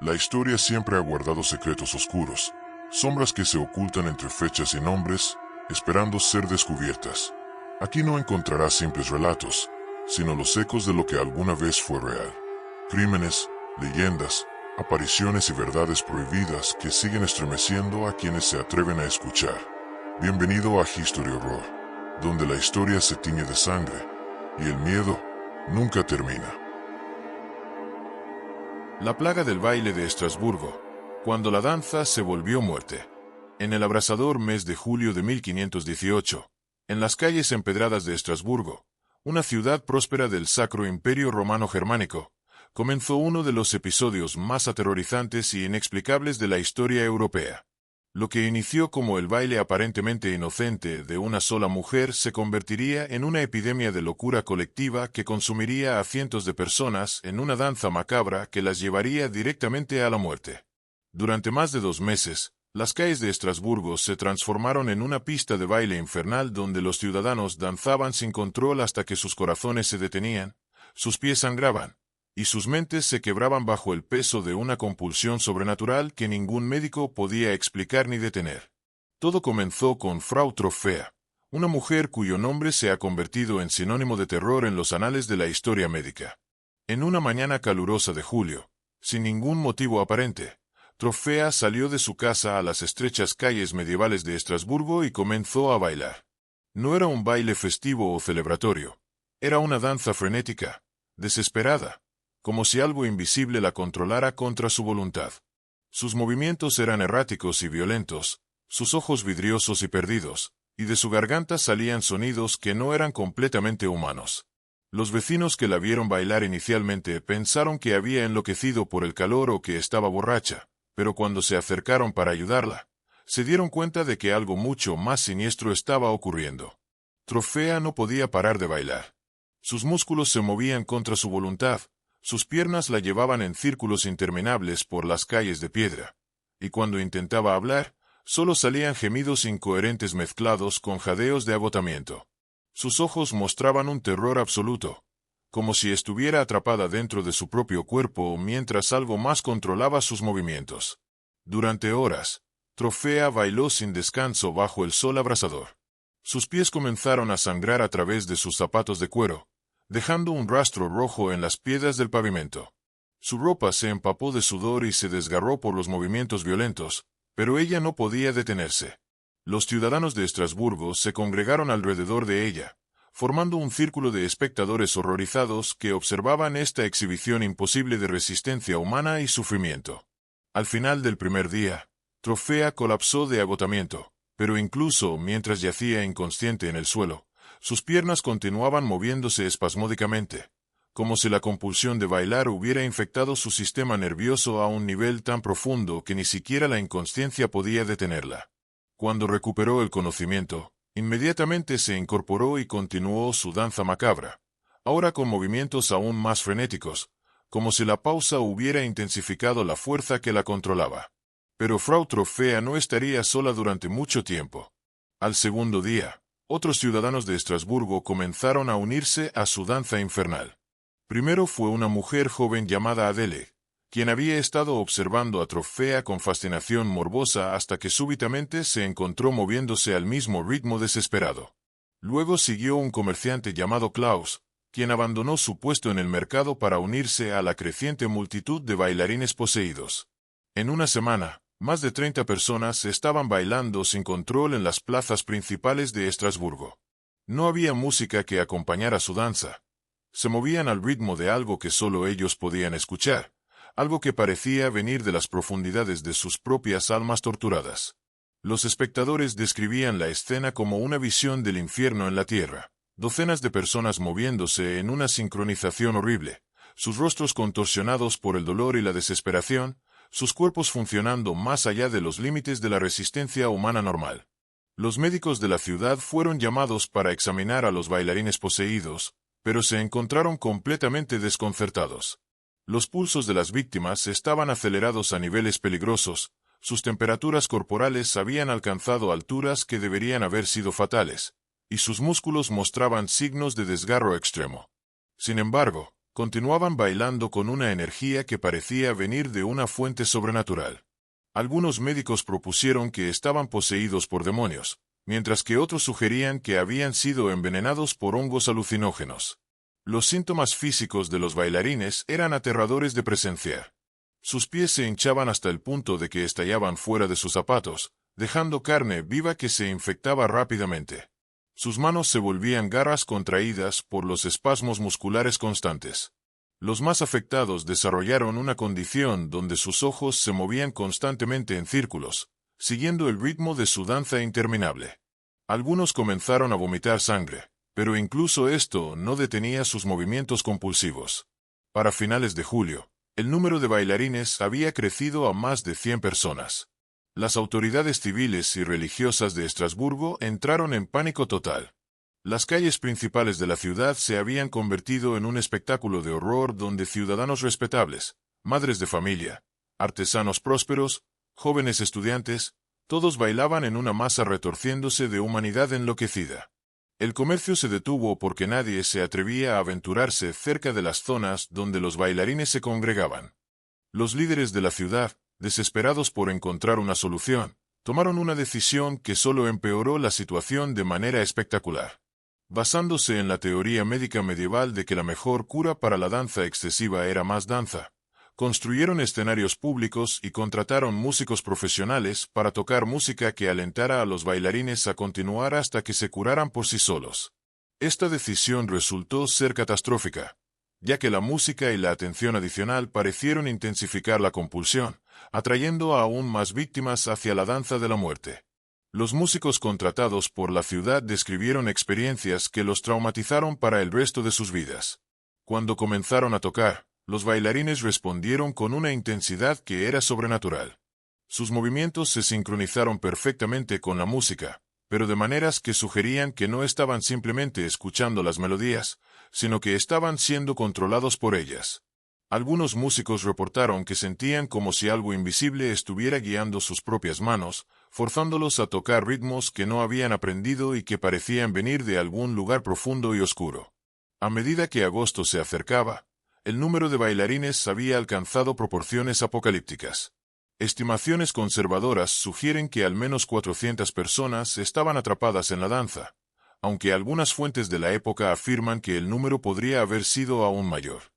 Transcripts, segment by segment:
La historia siempre ha guardado secretos oscuros, sombras que se ocultan entre fechas y nombres, esperando ser descubiertas. Aquí no encontrarás simples relatos, sino los ecos de lo que alguna vez fue real. Crímenes, leyendas, apariciones y verdades prohibidas que siguen estremeciendo a quienes se atreven a escuchar. Bienvenido a History Horror, donde la historia se tiñe de sangre y el miedo nunca termina. La plaga del baile de Estrasburgo, cuando la danza se volvió muerte. En el abrasador mes de julio de 1518, en las calles empedradas de Estrasburgo, una ciudad próspera del Sacro Imperio Romano Germánico, comenzó uno de los episodios más aterrorizantes y inexplicables de la historia europea. Lo que inició como el baile aparentemente inocente de una sola mujer se convertiría en una epidemia de locura colectiva que consumiría a cientos de personas en una danza macabra que las llevaría directamente a la muerte. Durante más de 2 meses, las calles de Estrasburgo se transformaron en una pista de baile infernal donde los ciudadanos danzaban sin control hasta que sus corazones se detenían, sus pies sangraban, y sus mentes se quebraban bajo el peso de una compulsión sobrenatural que ningún médico podía explicar ni detener. Todo comenzó con Frau Troffea, una mujer cuyo nombre se ha convertido en sinónimo de terror en los anales de la historia médica. En una mañana calurosa de julio, sin ningún motivo aparente, Troffea salió de su casa a las estrechas calles medievales de Estrasburgo y comenzó a bailar. No era un baile festivo o celebratorio, era una danza frenética, desesperada, como si algo invisible la controlara contra su voluntad. Sus movimientos eran erráticos y violentos, sus ojos vidriosos y perdidos, y de su garganta salían sonidos que no eran completamente humanos. Los vecinos que la vieron bailar inicialmente pensaron que había enloquecido por el calor o que estaba borracha, pero cuando se acercaron para ayudarla, se dieron cuenta de que algo mucho más siniestro estaba ocurriendo. Troffea no podía parar de bailar. Sus músculos se movían contra su voluntad, sus piernas la llevaban en círculos interminables por las calles de piedra, y cuando intentaba hablar, solo salían gemidos incoherentes mezclados con jadeos de agotamiento. Sus ojos mostraban un terror absoluto, como si estuviera atrapada dentro de su propio cuerpo mientras algo más controlaba sus movimientos. Durante horas, Troffea bailó sin descanso bajo el sol abrasador. Sus pies comenzaron a sangrar a través de sus zapatos de cuero, dejando un rastro rojo en las piedras del pavimento. Su ropa se empapó de sudor y se desgarró por los movimientos violentos, pero ella no podía detenerse. Los ciudadanos de Estrasburgo se congregaron alrededor de ella, formando un círculo de espectadores horrorizados que observaban esta exhibición imposible de resistencia humana y sufrimiento. Al final del primer día, Troffea colapsó de agotamiento, pero incluso mientras yacía inconsciente en el suelo, sus piernas continuaban moviéndose espasmódicamente, como si la compulsión de bailar hubiera infectado su sistema nervioso a un nivel tan profundo que ni siquiera la inconsciencia podía detenerla. Cuando recuperó el conocimiento, inmediatamente se incorporó y continuó su danza macabra, ahora con movimientos aún más frenéticos, como si la pausa hubiera intensificado la fuerza que la controlaba. Pero Frau Troffea no estaría sola durante mucho tiempo. Al segundo día, otros ciudadanos de Estrasburgo comenzaron a unirse a su danza infernal. Primero fue una mujer joven llamada Adele, quien había estado observando a Troffea con fascinación morbosa hasta que súbitamente se encontró moviéndose al mismo ritmo desesperado. Luego siguió un comerciante llamado Klaus, quien abandonó su puesto en el mercado para unirse a la creciente multitud de bailarines poseídos. En una semana, más de 30 personas estaban bailando sin control en las plazas principales de Estrasburgo. No había música que acompañara su danza. Se movían al ritmo de algo que solo ellos podían escuchar, algo que parecía venir de las profundidades de sus propias almas torturadas. Los espectadores describían la escena como una visión del infierno en la tierra, docenas de personas moviéndose en una sincronización horrible, sus rostros contorsionados por el dolor y la desesperación, sus cuerpos funcionando más allá de los límites de la resistencia humana normal. Los médicos de la ciudad fueron llamados para examinar a los bailarines poseídos, pero se encontraron completamente desconcertados. Los pulsos de las víctimas estaban acelerados a niveles peligrosos, sus temperaturas corporales habían alcanzado alturas que deberían haber sido fatales, y sus músculos mostraban signos de desgarro extremo. Sin embargo, Continuaban bailando con una energía que parecía venir de una fuente sobrenatural. Algunos médicos propusieron que estaban poseídos por demonios, mientras que otros sugerían que habían sido envenenados por hongos alucinógenos. Los síntomas físicos de los bailarines eran aterradores de presenciar. Sus pies se hinchaban hasta el punto de que estallaban fuera de sus zapatos, dejando carne viva que se infectaba rápidamente. Sus manos se volvían garras contraídas por los espasmos musculares constantes. Los más afectados desarrollaron una condición donde sus ojos se movían constantemente en círculos, siguiendo el ritmo de su danza interminable. Algunos comenzaron a vomitar sangre, pero incluso esto no detenía sus movimientos compulsivos. Para finales de julio, el número de bailarines había crecido a más de 100 personas. Las autoridades civiles y religiosas de Estrasburgo entraron en pánico total. Las calles principales de la ciudad se habían convertido en un espectáculo de horror donde ciudadanos respetables, madres de familia, artesanos prósperos, jóvenes estudiantes, todos bailaban en una masa retorciéndose de humanidad enloquecida. El comercio se detuvo porque nadie se atrevía a aventurarse cerca de las zonas donde los bailarines se congregaban. Los líderes de la ciudad, desesperados por encontrar una solución, tomaron una decisión que solo empeoró la situación de manera espectacular. Basándose en la teoría médica medieval de que la mejor cura para la danza excesiva era más danza, construyeron escenarios públicos y contrataron músicos profesionales para tocar música que alentara a los bailarines a continuar hasta que se curaran por sí solos. Esta decisión resultó ser catastrófica, ya que la música y la atención adicional parecieron intensificar la compulsión, atrayendo a aún más víctimas hacia la danza de la muerte. Los músicos contratados por la ciudad describieron experiencias que los traumatizaron para el resto de sus vidas. Cuando comenzaron a tocar, los bailarines respondieron con una intensidad que era sobrenatural. Sus movimientos se sincronizaron perfectamente con la música, pero de maneras que sugerían que no estaban simplemente escuchando las melodías, sino que estaban siendo controlados por ellas. Algunos músicos reportaron que sentían como si algo invisible estuviera guiando sus propias manos, forzándolos a tocar ritmos que no habían aprendido y que parecían venir de algún lugar profundo y oscuro. A medida que agosto se acercaba, el número de bailarines había alcanzado proporciones apocalípticas. Estimaciones conservadoras sugieren que al menos 400 personas estaban atrapadas en la danza, aunque algunas fuentes de la época afirman que el número podría haber sido aún mayor.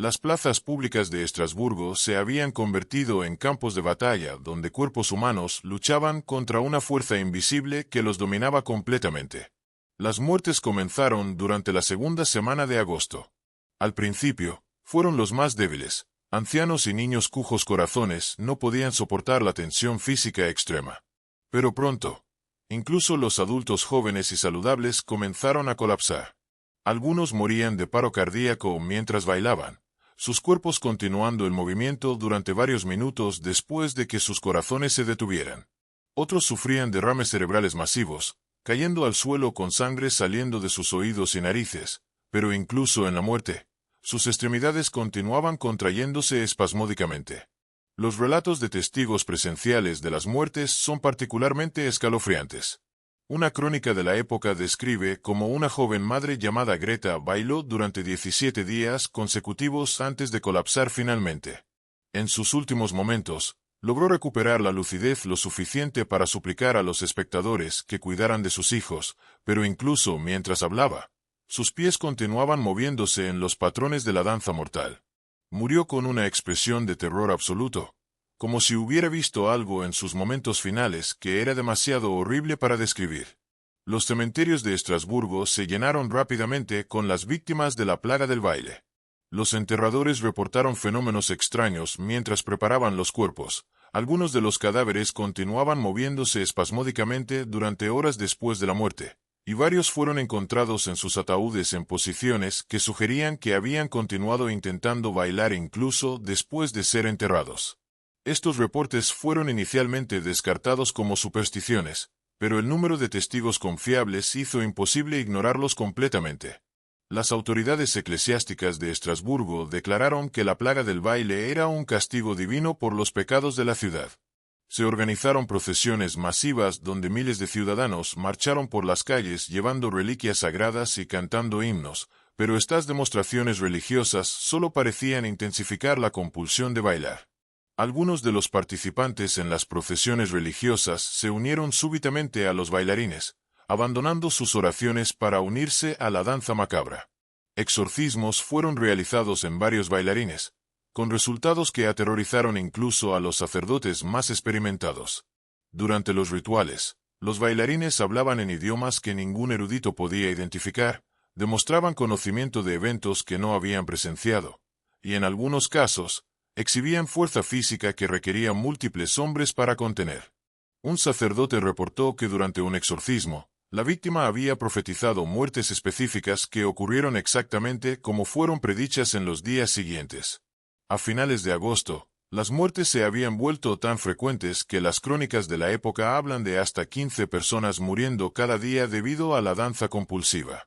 Las plazas públicas de Estrasburgo se habían convertido en campos de batalla donde cuerpos humanos luchaban contra una fuerza invisible que los dominaba completamente. Las muertes comenzaron durante la segunda semana de agosto. Al principio, fueron los más débiles. Ancianos y niños cujos corazones no podían soportar la tensión física extrema. Pero pronto, incluso los adultos jóvenes y saludables comenzaron a colapsar. Algunos morían de paro cardíaco mientras bailaban, sus cuerpos continuando el movimiento durante varios minutos después de que sus corazones se detuvieran. Otros sufrían derrames cerebrales masivos, cayendo al suelo con sangre saliendo de sus oídos y narices, pero incluso en la muerte, sus extremidades continuaban contrayéndose espasmódicamente. Los relatos de testigos presenciales de las muertes son particularmente escalofriantes. Una crónica de la época describe cómo una joven madre llamada Greta bailó durante 17 días consecutivos antes de colapsar finalmente. En sus últimos momentos, logró recuperar la lucidez lo suficiente para suplicar a los espectadores que cuidaran de sus hijos, pero incluso mientras hablaba, sus pies continuaban moviéndose en los patrones de la danza mortal. Murió con una expresión de terror absoluto, como si hubiera visto algo en sus momentos finales que era demasiado horrible para describir. Los cementerios de Estrasburgo se llenaron rápidamente con las víctimas de la plaga del baile. Los enterradores reportaron fenómenos extraños mientras preparaban los cuerpos. Algunos de los cadáveres continuaban moviéndose espasmódicamente durante horas después de la muerte, y varios fueron encontrados en sus ataúdes en posiciones que sugerían que habían continuado intentando bailar incluso después de ser enterrados. Estos reportes fueron inicialmente descartados como supersticiones, pero el número de testigos confiables hizo imposible ignorarlos completamente. Las autoridades eclesiásticas de Estrasburgo declararon que la plaga del baile era un castigo divino por los pecados de la ciudad. Se organizaron procesiones masivas donde miles de ciudadanos marcharon por las calles llevando reliquias sagradas y cantando himnos, pero estas demostraciones religiosas solo parecían intensificar la compulsión de bailar. Algunos de los participantes en las procesiones religiosas se unieron súbitamente a los bailarines, abandonando sus oraciones para unirse a la danza macabra. Exorcismos fueron realizados en varios bailarines, con resultados que aterrorizaron incluso a los sacerdotes más experimentados. Durante los rituales, los bailarines hablaban en idiomas que ningún erudito podía identificar, demostraban conocimiento de eventos que no habían presenciado, y en algunos casos, exhibían fuerza física que requería múltiples hombres para contener. Un sacerdote reportó que durante un exorcismo, la víctima había profetizado muertes específicas que ocurrieron exactamente como fueron predichas en los días siguientes. A finales de agosto, las muertes se habían vuelto tan frecuentes que las crónicas de la época hablan de hasta 15 personas muriendo cada día debido a la danza compulsiva.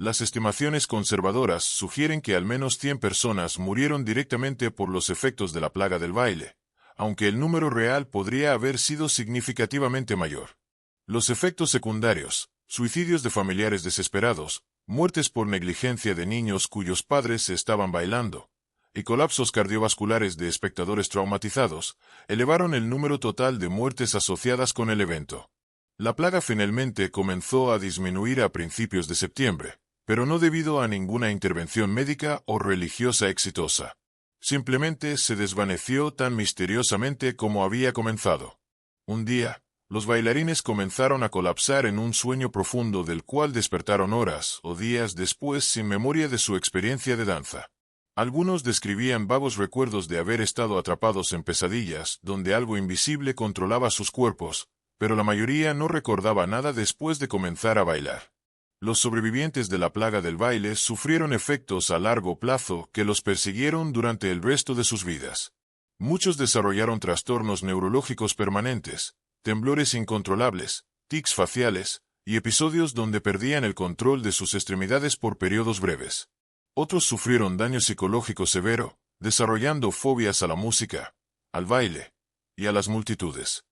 Las estimaciones conservadoras sugieren que al menos 100 personas murieron directamente por los efectos de la plaga del baile, aunque el número real podría haber sido significativamente mayor. Los efectos secundarios, suicidios de familiares desesperados, muertes por negligencia de niños cuyos padres estaban bailando, y colapsos cardiovasculares de espectadores traumatizados, elevaron el número total de muertes asociadas con el evento. La plaga finalmente comenzó a disminuir a principios de septiembre, pero no debido a ninguna intervención médica o religiosa exitosa. Simplemente se desvaneció tan misteriosamente como había comenzado. Un día, los bailarines comenzaron a colapsar en un sueño profundo del cual despertaron horas o días después sin memoria de su experiencia de danza. Algunos describían vagos recuerdos de haber estado atrapados en pesadillas donde algo invisible controlaba sus cuerpos, pero la mayoría no recordaba nada después de comenzar a bailar. Los sobrevivientes de la plaga del baile sufrieron efectos a largo plazo que los persiguieron durante el resto de sus vidas. Muchos desarrollaron trastornos neurológicos permanentes, temblores incontrolables, tics faciales, y episodios donde perdían el control de sus extremidades por periodos breves. Otros sufrieron daño psicológico severo, desarrollando fobias a la música, al baile y a las multitudes.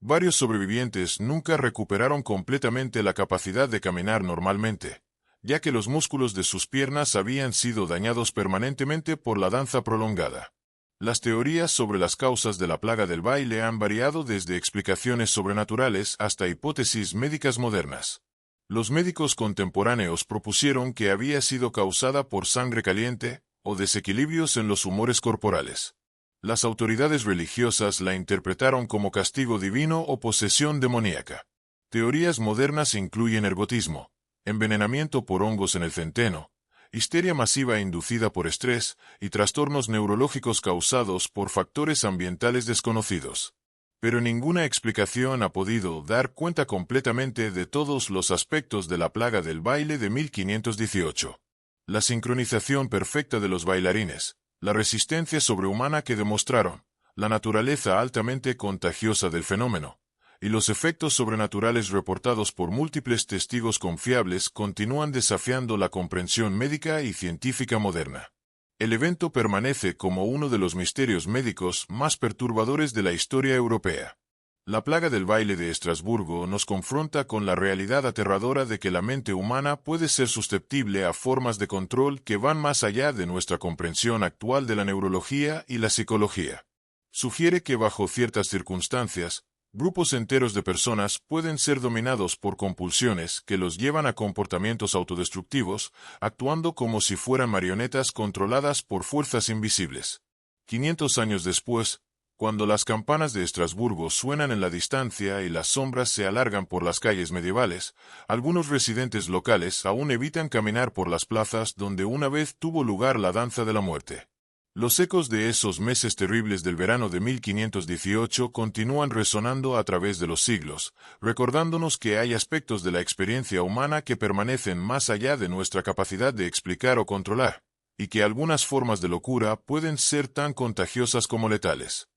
Varios sobrevivientes nunca recuperaron completamente la capacidad de caminar normalmente, ya que los músculos de sus piernas habían sido dañados permanentemente por la danza prolongada. Las teorías sobre las causas de la plaga del baile han variado desde explicaciones sobrenaturales hasta hipótesis médicas modernas. Los médicos contemporáneos propusieron que había sido causada por sangre caliente o desequilibrios en los humores corporales. Las autoridades religiosas la interpretaron como castigo divino o posesión demoníaca. Teorías modernas incluyen ergotismo, envenenamiento por hongos en el centeno, histeria masiva inducida por estrés y trastornos neurológicos causados por factores ambientales desconocidos. Pero ninguna explicación ha podido dar cuenta completamente de todos los aspectos de la plaga del baile de 1518. La sincronización perfecta de los bailarines, la resistencia sobrehumana que demostraron, la naturaleza altamente contagiosa del fenómeno, y los efectos sobrenaturales reportados por múltiples testigos confiables continúan desafiando la comprensión médica y científica moderna. El evento permanece como uno de los misterios médicos más perturbadores de la historia europea. La plaga del baile de Estrasburgo nos confronta con la realidad aterradora de que la mente humana puede ser susceptible a formas de control que van más allá de nuestra comprensión actual de la neurología y la psicología. Sugiere que bajo ciertas circunstancias, grupos enteros de personas pueden ser dominados por compulsiones que los llevan a comportamientos autodestructivos, actuando como si fueran marionetas controladas por fuerzas invisibles. 500 años después, cuando las campanas de Estrasburgo suenan en la distancia y las sombras se alargan por las calles medievales, algunos residentes locales aún evitan caminar por las plazas donde una vez tuvo lugar la danza de la muerte. Los ecos de esos meses terribles del verano de 1518 continúan resonando a través de los siglos, recordándonos que hay aspectos de la experiencia humana que permanecen más allá de nuestra capacidad de explicar o controlar, y que algunas formas de locura pueden ser tan contagiosas como letales.